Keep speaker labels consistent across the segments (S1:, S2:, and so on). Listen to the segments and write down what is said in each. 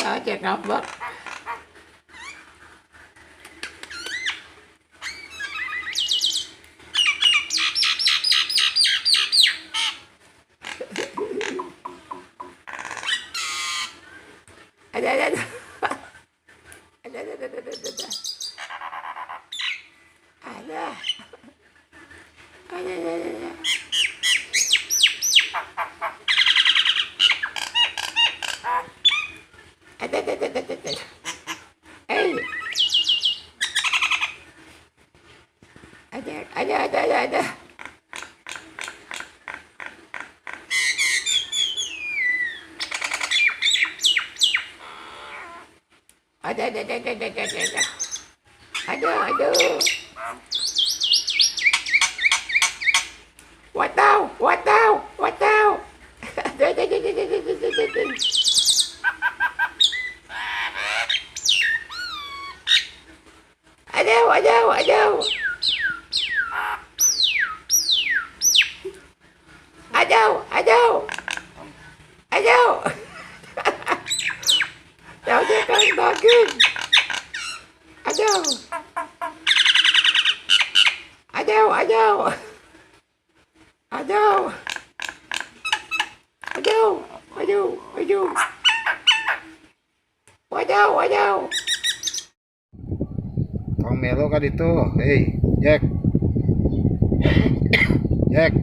S1: Cek ngambek. Ada. Ada. Ada. Aduh. Watau. Aduh. Tahu dia kan bagus. Aduh. Waduh.
S2: Tong melo kan itu. Hei, Jack. Jack.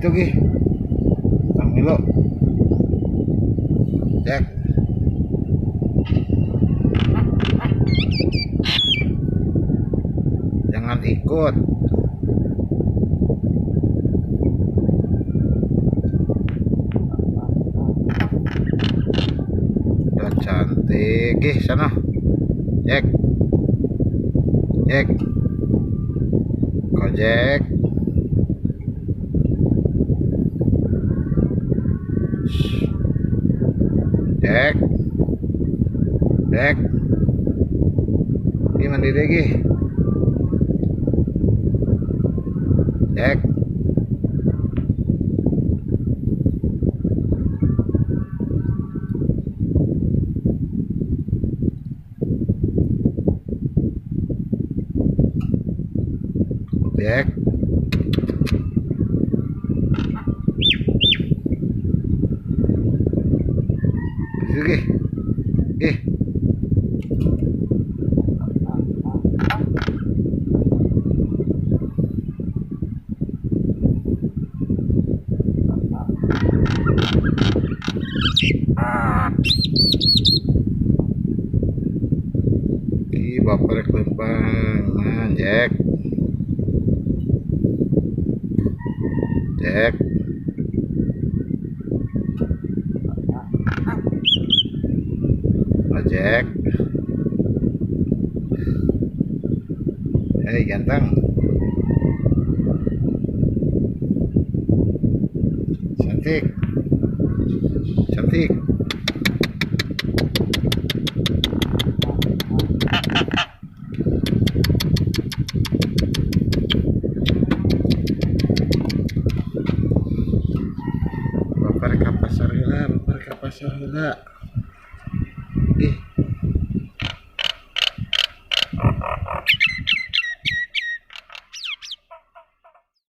S2: Itu Ki. Tong melo. Jack. Jangan ikut. Udah cantik. Sana. Jack. Jack. Ini mandiri lagi. Jack. Bapak lempang, nah, Jack. Jack. Hei ganteng. Cantik. Bapak ke pasar heula. Ih.